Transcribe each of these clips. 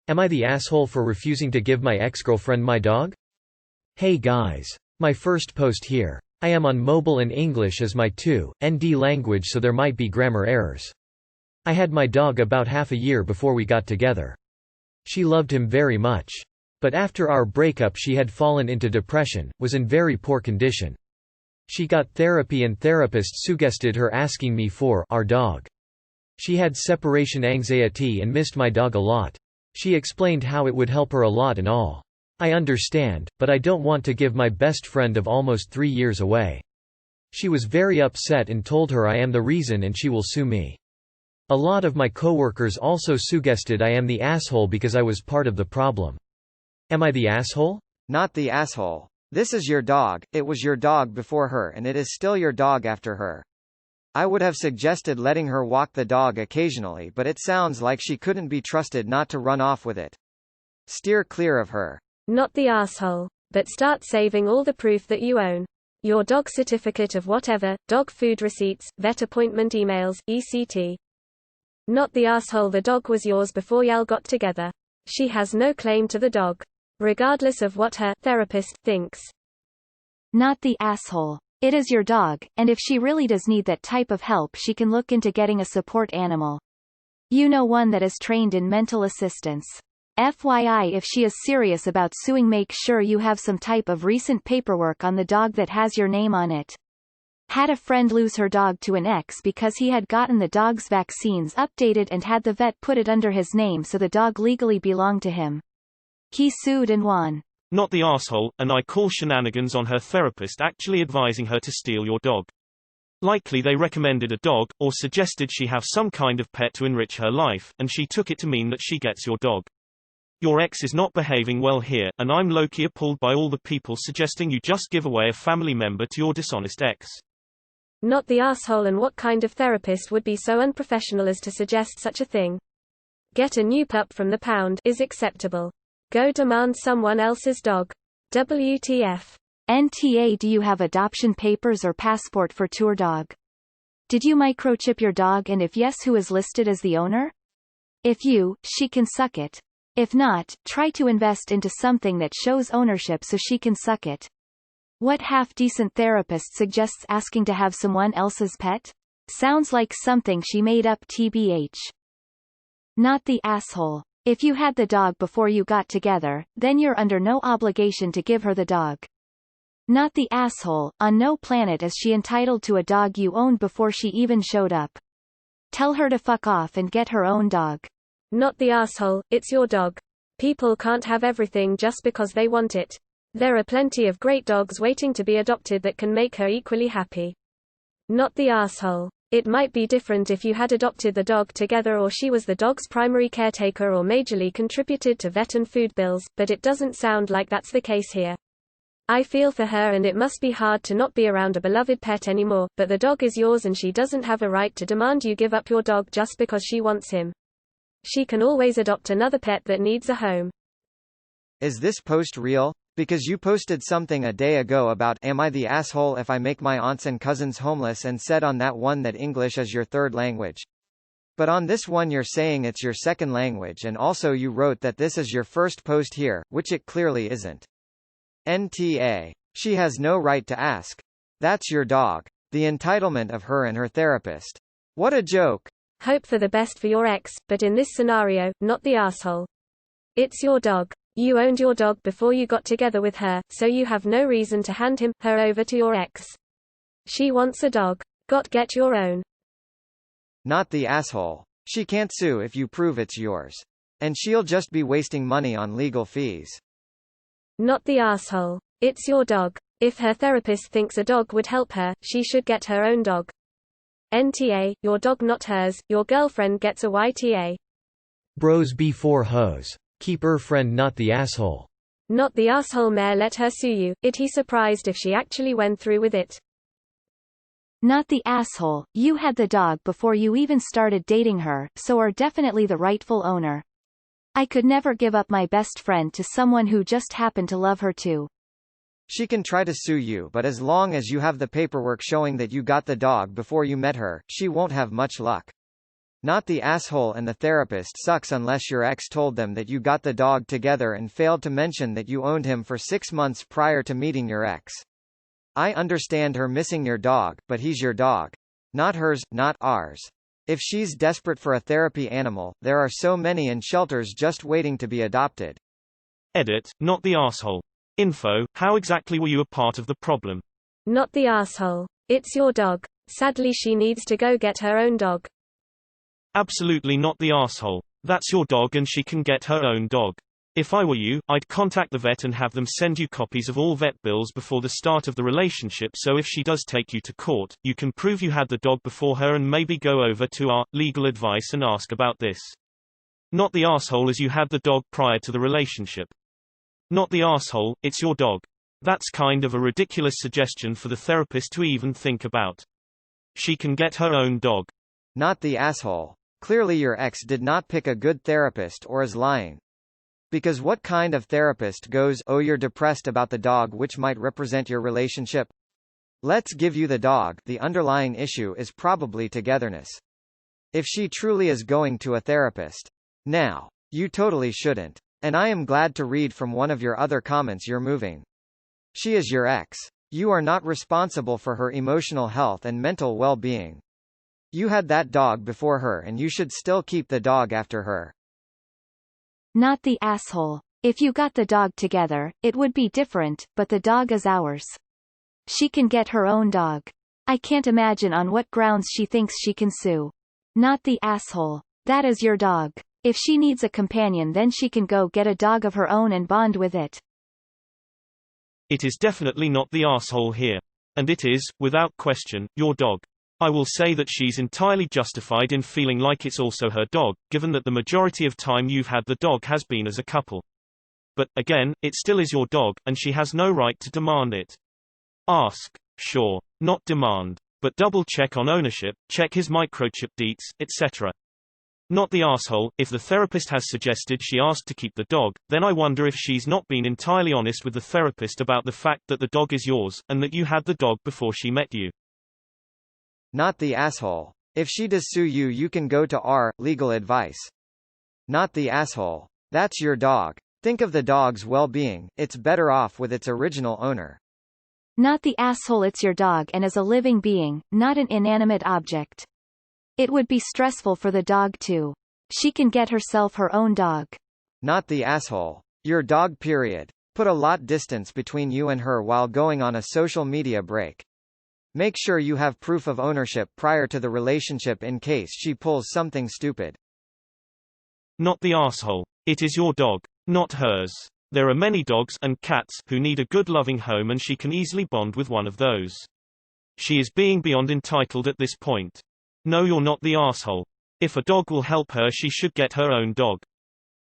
Am I the asshole for refusing to give my ex-girlfriend my dog? Hey guys. My first post here. I am on mobile and English is my 2nd language, so there might be grammar errors. I had my dog about half a year before we got together. She loved him very much. But after our breakup she had fallen into depression, was in very poor condition. She got therapy and therapist suggested her asking me for our dog. She had separation anxiety and missed my dog a lot. She explained how it would help her a lot and all. I understand, but I don't want to give my best friend of almost 3 years away. She was very upset and told her I am the reason and she will sue me. A lot of my coworkers also suggested I am the asshole because I was part of the problem. Am I the asshole? Not the asshole. This is your dog, it was your dog before her and it is still your dog after her. I would have suggested letting her walk the dog occasionally, but it sounds like she couldn't be trusted not to run off with it. Steer clear of her. Not the asshole. But start saving all the proof that you own. Your dog certificate of whatever, dog food receipts, vet appointment emails, etc. Not the asshole. The dog was yours before y'all got together. She has no claim to the dog. Regardless of what her therapist thinks. Not the asshole. It is your dog, and if she really does need that type of help she can look into getting a support animal. You know, one that is trained in mental assistance. FYI, if she is serious about suing, make sure you have some type of recent paperwork on the dog that has your name on it. Had a friend lose her dog to an ex because he had gotten the dog's vaccines updated and had the vet put it under his name so the dog legally belonged to him. He sued and won. Not the asshole, and I call shenanigans on her therapist actually advising her to steal your dog. Likely they recommended a dog, or suggested she have some kind of pet to enrich her life, and she took it to mean that she gets your dog. Your ex is not behaving well here, and I'm low-key appalled by all the people suggesting you just give away a family member to your dishonest ex. Not the asshole. And what kind of therapist would be so unprofessional as to suggest such a thing? Get a new pup from the pound is acceptable. Go demand someone else's dog. WTF. NTA. Do you have adoption papers or passport for tour dog? Did you microchip your dog, and if yes, who is listed as the owner? If you, she can suck it. If not, try to invest into something that shows ownership so she can suck it. What half-decent therapist suggests asking to have someone else's pet? Sounds like something she made up, TBH. Not the asshole. If you had the dog before you got together, then you're under no obligation to give her the dog. Not the asshole. On no planet is she entitled to a dog you owned before she even showed up. Tell her to fuck off and get her own dog. Not the asshole. It's your dog. People can't have everything just because they want it. There are plenty of great dogs waiting to be adopted that can make her equally happy. Not the asshole. It might be different if you had adopted the dog together, or she was the dog's primary caretaker or majorly contributed to vet and food bills, but it doesn't sound like that's the case here. I feel for her, and it must be hard to not be around a beloved pet anymore, but the dog is yours and she doesn't have a right to demand you give up your dog just because she wants him. She can always adopt another pet that needs a home. Is this post real? Because you posted something a day ago about, am I the asshole if I make my aunts and cousins homeless, and said on that one that English is your third language. But on this one you're saying it's your second language, and also you wrote that this is your first post here, which it clearly isn't. NTA. She has no right to ask. That's your dog. The entitlement of her and her therapist. What a joke. Hope for the best for your ex, but in this scenario, not the asshole. It's your dog. You owned your dog before you got together with her, so you have no reason to hand her over to your ex. She wants a dog. Get your own. Not the asshole. She can't sue if you prove it's yours. And she'll just be wasting money on legal fees. Not the asshole. It's your dog. If her therapist thinks a dog would help her, she should get her own dog. NTA, your dog not hers, your girlfriend gets a YTA. Bros before hoes. Keep her friend, not the asshole. Not the asshole. Mayor, let her sue you. It he surprised if she actually went through with it. Not the asshole. You had the dog before you even started dating her, so are definitely the rightful owner. I could never give up my best friend to someone who just happened to love her too. She can try to sue you, but as long as you have the paperwork showing that you got the dog before you met her, she won't have much luck. Not the asshole and the therapist sucks unless your ex told them that you got the dog together and failed to mention that you owned him for 6 months prior to meeting your ex. I understand her missing your dog, but he's your dog. Not hers, not ours. If she's desperate for a therapy animal, there are so many in shelters just waiting to be adopted. Edit, not the asshole. Info, how exactly were you a part of the problem? Not the asshole. It's your dog. Sadly she needs to go get her own dog. Absolutely not the asshole. That's your dog and she can get her own dog. If I were you, I'd contact the vet and have them send you copies of all vet bills before the start of the relationship, so if she does take you to court, you can prove you had the dog before her and maybe go over to our legal advice and ask about this. Not the asshole, as you had the dog prior to the relationship. Not the asshole, it's your dog. That's kind of a ridiculous suggestion for the therapist to even think about. She can get her own dog. Not the asshole. Clearly your ex did not pick a good therapist or is lying. Because what kind of therapist goes, "Oh, you're depressed about the dog," which might represent your relationship? Let's give you the dog. The underlying issue is probably togetherness. If she truly is going to a therapist. Now, you totally shouldn't. And I am glad to read from one of your other comments, you're moving. She is your ex. You are not responsible for her emotional health and mental well-being. You had that dog before her and you should still keep the dog after her. Not the asshole. If you got the dog together, it would be different, but the dog is ours. She can get her own dog. I can't imagine on what grounds she thinks she can sue. Not the asshole. That is your dog. If she needs a companion, then she can go get a dog of her own and bond with it. It is definitely not the asshole here. And it is, without question, your dog. I will say that she's entirely justified in feeling like it's also her dog, given that the majority of time you've had the dog has been as a couple. But, again, it still is your dog, and she has no right to demand it. Ask, sure, not demand. But double check on ownership, check his microchip deets, etc. Not the asshole. If the therapist has suggested she asked to keep the dog, then I wonder if she's not been entirely honest with the therapist about the fact that the dog is yours, and that you had the dog before she met you. Not the asshole. If she does sue you, you can go to our legal advice. Not the asshole. That's your dog. Think of the dog's well-being. It's better off with its original owner. Not the asshole. It's your dog and is a living being, not an inanimate object. It would be stressful for the dog too. She can get herself her own dog. Not the asshole. Your dog, period. Put a lot distance between you and her while going on a social media break. Make sure you have proof of ownership prior to the relationship in case she pulls something stupid. Not the asshole. It is your dog, not hers. There are many dogs and cats who need a good loving home, and she can easily bond with one of those. She is being beyond entitled at this point. No, you're not the asshole. If a dog will help her, she should get her own dog.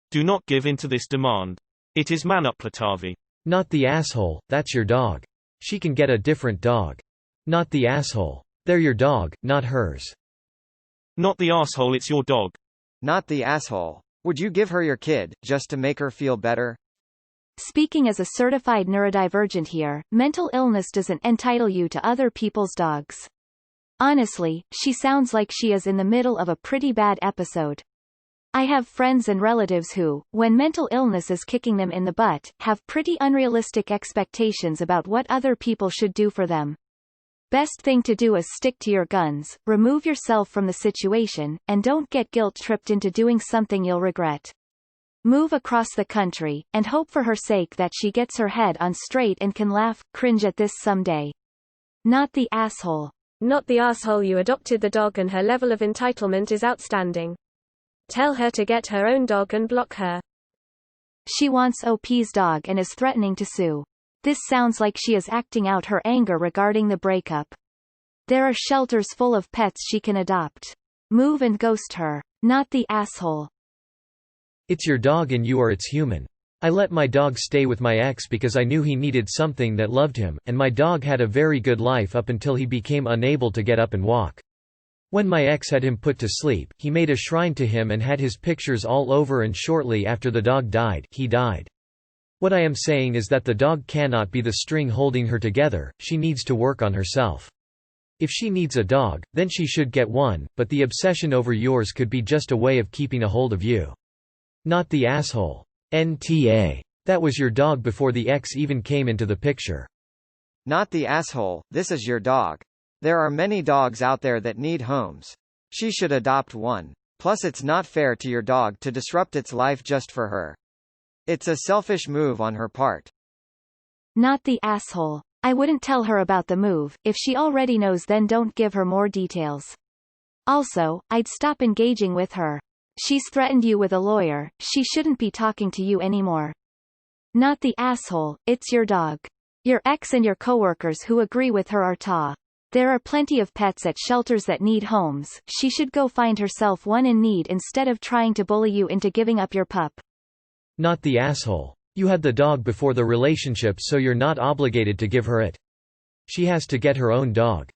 Do not give in to this demand. It is manipulative. Not the asshole. That's your dog. She can get a different dog. Not the asshole. They're your dog, not hers. Not the asshole. It's your dog. Not the asshole. Would you give her your kid, just to make her feel better? Speaking as a certified neurodivergent here, mental illness doesn't entitle you to other people's dogs. Honestly, she sounds like she is in the middle of a pretty bad episode. I have friends and relatives who, when mental illness is kicking them in the butt, have pretty unrealistic expectations about what other people should do for them. Best thing to do is stick to your guns, remove yourself from the situation, and don't get guilt-tripped into doing something you'll regret. Move across the country, and hope for her sake that she gets her head on straight and can laugh, cringe at this someday. Not the asshole. Not the asshole. You adopted the dog and her level of entitlement is outstanding. Tell her to get her own dog and block her. She wants OP's dog and is threatening to sue. This sounds like she is acting out her anger regarding the breakup. There are shelters full of pets she can adopt. Move and ghost her. Not the asshole. It's your dog and you are its human. I let my dog stay with my ex because I knew he needed something that loved him, and my dog had a very good life up until he became unable to get up and walk. When my ex had him put to sleep, he made a shrine to him and had his pictures all over, and shortly after the dog died, he died. What I am saying is that the dog cannot be the string holding her together, she needs to work on herself. If she needs a dog, then she should get one, but the obsession over yours could be just a way of keeping a hold of you. Not the asshole. NTA. That was your dog before the X even came into the picture. Not the asshole, this is your dog. There are many dogs out there that need homes. She should adopt one. Plus it's not fair to your dog to disrupt its life just for her. It's a selfish move on her part. Not the asshole. I wouldn't tell her about the move. If she already knows, then don't give her more details. Also, I'd stop engaging with her. She's threatened you with a lawyer, she shouldn't be talking to you anymore. Not the asshole, it's your dog. Your ex and your coworkers who agree with her are ta. There are plenty of pets at shelters that need homes. She should go find herself one in need instead of trying to bully you into giving up your pup. Not the asshole. You had the dog before the relationship, so you're not obligated to give her it. She has to get her own dog.